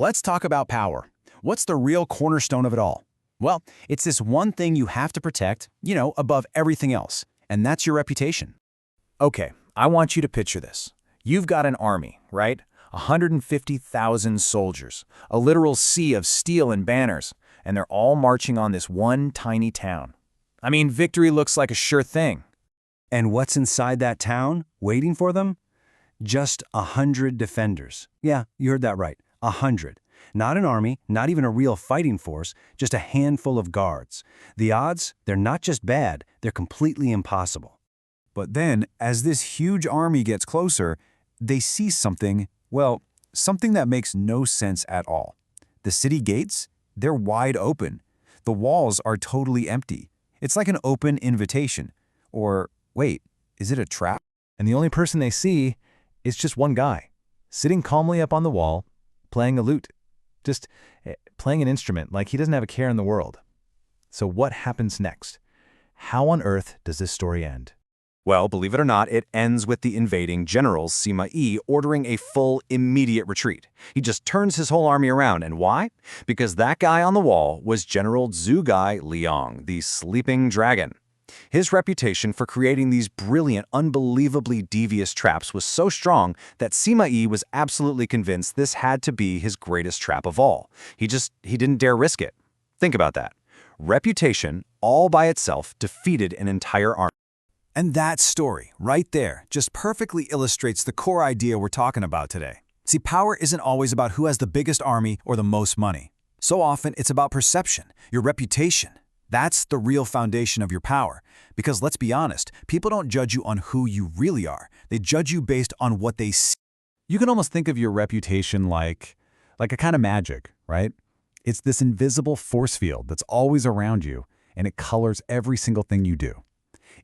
Let's talk about power. What's the real cornerstone of it all? Well, it's this one thing you have to protect, above everything else, and that's your reputation. Okay, I want you to picture this. You've got an army, right? 150,000 soldiers, a literal sea of steel and banners, and they're all marching on this one tiny town. I mean, victory looks like a sure thing. And what's inside that town, waiting for them? Just 100 defenders. Yeah, you heard that right, 100. Not an army, not even a real fighting force, just a handful of guards. The odds, they're not just bad, they're completely impossible. But then, as this huge army gets closer, they see something, well, something that makes no sense at all. The city gates, they're wide open. The walls are totally empty. It's like an open invitation. Or, wait, is it a trap? And the only person they see is just one guy, sitting calmly up on the wall, playing a lute. Just playing an instrument like he doesn't have a care in the world. So what happens next? How on earth does this story end? Well, believe it or not, it ends with the invading general Sima Yi ordering a full, immediate retreat. He just turns his whole army around. And why? Because that guy on the wall was General Zhuge Liang, the sleeping dragon. His reputation for creating these brilliant, unbelievably devious traps was so strong that Sima Yi was absolutely convinced this had to be his greatest trap of all. He didn't dare risk it. Think about that. Reputation, all by itself, defeated an entire army. And that story, right there, just perfectly illustrates the core idea we're talking about today. See, power isn't always about who has the biggest army or the most money. So often, it's about perception, your reputation. That's the real foundation of your power. Because let's be honest, people don't judge you on who you really are. They judge you based on what they see. You can almost think of your reputation like a kind of magic, right? It's this invisible force field that's always around you, and it colors every single thing you do.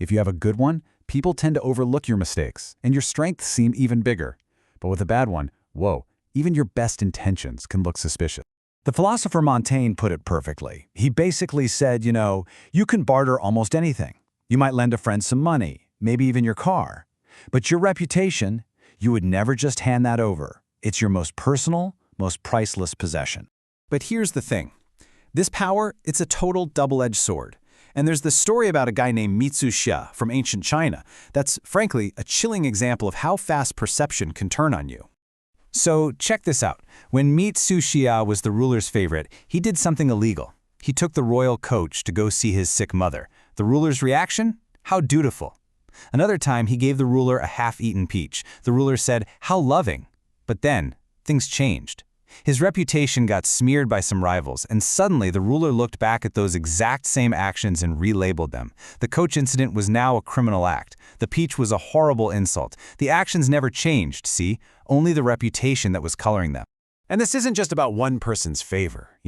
If you have a good one, people tend to overlook your mistakes, and your strengths seem even bigger. But with a bad one, whoa, even your best intentions can look suspicious. The philosopher Montaigne put it perfectly. He basically said, you can barter almost anything. You might lend a friend some money, maybe even your car. But your reputation, you would never just hand that over. It's your most personal, most priceless possession. But here's the thing. This power, it's a total double-edged sword. And there's this story about a guy named Mitsu Xia from ancient China that's, frankly, a chilling example of how fast perception can turn on you. So check this out. When Mitsu Xia was the ruler's favorite, he did something illegal. He took the royal coach to go see his sick mother. The ruler's reaction? How dutiful. Another time, he gave the ruler a half-eaten peach. The ruler said, how loving. But then, things changed. His reputation got smeared by some rivals, and suddenly the ruler looked back at those exact same actions and relabeled them. The coach incident was now a criminal act. The peach was a horrible insult. The actions never changed, see? Only the reputation that was coloring them. And this isn't just about one person's favor,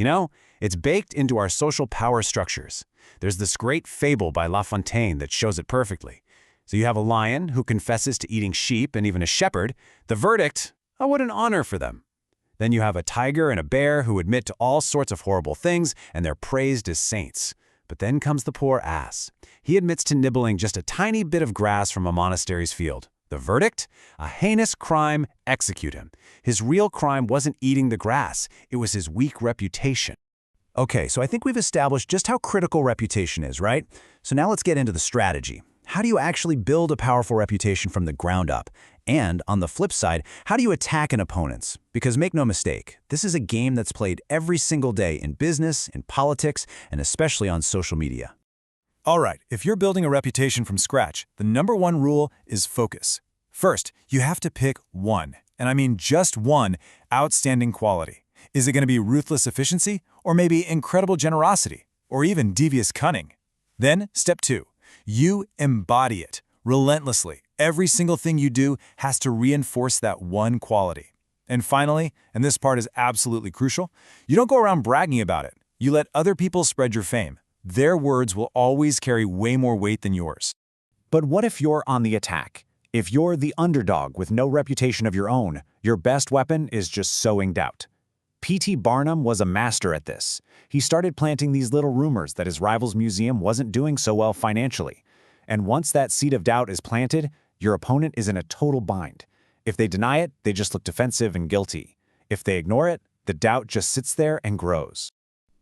It's baked into our social power structures. There's this great fable by La Fontaine that shows it perfectly. So you have a lion who confesses to eating sheep and even a shepherd. The verdict, oh, what an honor for them. Then you have a tiger and a bear who admit to all sorts of horrible things, and they're praised as saints. But then comes the poor ass. He admits to nibbling just a tiny bit of grass from a monastery's field. The verdict? A heinous crime, execute him. His real crime wasn't eating the grass, it was his weak reputation. Okay, so I think we've established just how critical reputation is, right? So now let's get into the strategy. How do you actually build a powerful reputation from the ground up? And on the flip side, how do you attack an opponent? Because make no mistake, this is a game that's played every single day in business, in politics, and especially on social media. All right, if you're building a reputation from scratch, the #1 rule is focus. First, you have to pick one, and I mean just one, outstanding quality. Is it going to be ruthless efficiency, or maybe incredible generosity, or even devious cunning? Then, step 2, you embody it relentlessly. Every single thing you do has to reinforce that one quality. And finally, and this part is absolutely crucial, you don't go around bragging about it. You let other people spread your fame. Their words will always carry way more weight than yours. But what if you're on the attack? If you're the underdog with no reputation of your own, your best weapon is just sowing doubt. P.T. Barnum was a master at this. He started planting these little rumors that his rival's museum wasn't doing so well financially. And once that seed of doubt is planted, your opponent is in a total bind. If they deny it, they just look defensive and guilty. If they ignore it, The doubt just sits there and grows.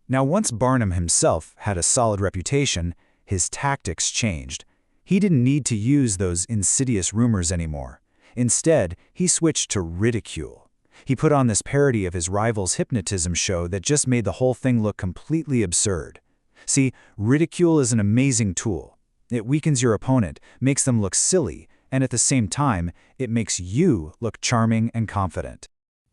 Now, once Barnum himself had a solid reputation, his tactics changed. He didn't need to use those insidious rumors anymore. Instead, he switched to ridicule. He put on this parody of his rival's hypnotism show that just made the whole thing look completely absurd. See, ridicule is an amazing tool. It weakens your opponent, makes them look silly, and at the same time, it makes you look charming and confident.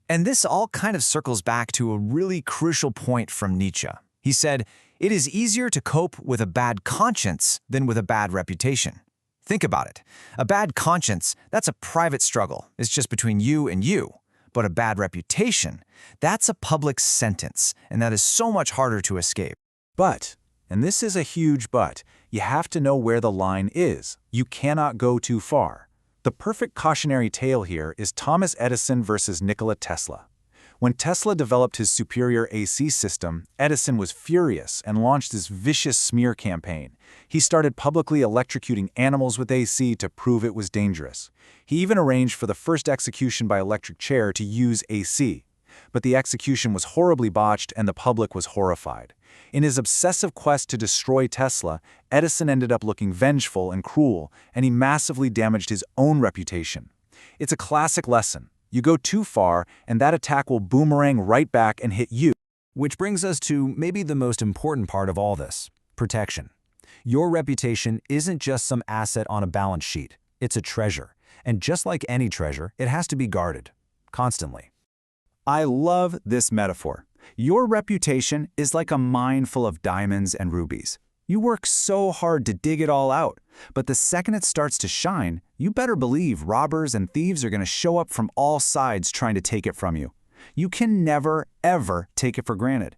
And this all kind of circles back to a really crucial point from Nietzsche. He said, "It is easier to cope with a bad conscience than with a bad reputation." Think about it. A bad conscience, that's a private struggle. It's just between you and you. But a bad reputation, that's a public sentence, and that is so much harder to escape. But, and this is a huge but, you have to know where the line is. You cannot go too far. The perfect cautionary tale here is Thomas Edison versus Nikola Tesla. When Tesla developed his superior AC system, Edison was furious and launched this vicious smear campaign. He started publicly electrocuting animals with AC to prove it was dangerous. He even arranged for the first execution by electric chair to use AC. But the execution was horribly botched and the public was horrified. In his obsessive quest to destroy Tesla, Edison ended up looking vengeful and cruel, and he massively damaged his own reputation. It's a classic lesson. You go too far, and that attack will boomerang right back and hit you. Which brings us to maybe the most important part of all this: protection. Your reputation isn't just some asset on a balance sheet. It's a treasure. And just like any treasure, it has to be guarded, constantly. I love this metaphor. Your reputation is like a mine full of diamonds and rubies. You work so hard to dig it all out, but the second it starts to shine, you better believe robbers and thieves are going to show up from all sides trying to take it from you. You can never, ever take it for granted.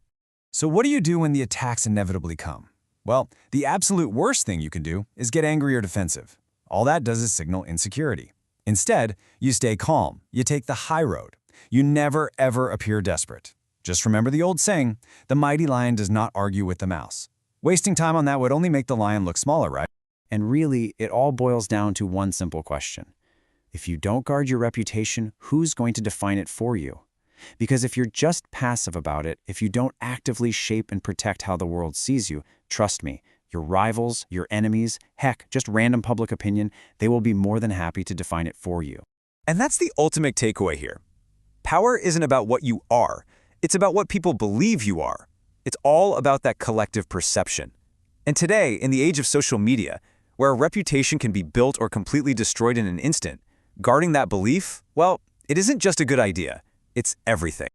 So what do you do when the attacks inevitably come? Well, the absolute worst thing you can do is get angry or defensive. All that does is signal insecurity. Instead, you stay calm. You take the high road. You never, ever appear desperate. Just remember the old saying, the mighty lion does not argue with the mouse. Wasting time on that would only make the lion look smaller, right? And really, it all boils down to one simple question. If you don't guard your reputation, who's going to define it for you? Because if you're just passive about it, if you don't actively shape and protect how the world sees you, trust me, your rivals, your enemies, heck, just random public opinion, they will be more than happy to define it for you. And that's the ultimate takeaway here. Power isn't about what you are. It's about what people believe you are. It's all about that collective perception. And today, in the age of social media, where a reputation can be built or completely destroyed in an instant, guarding that belief, well, it isn't just a good idea. It's everything.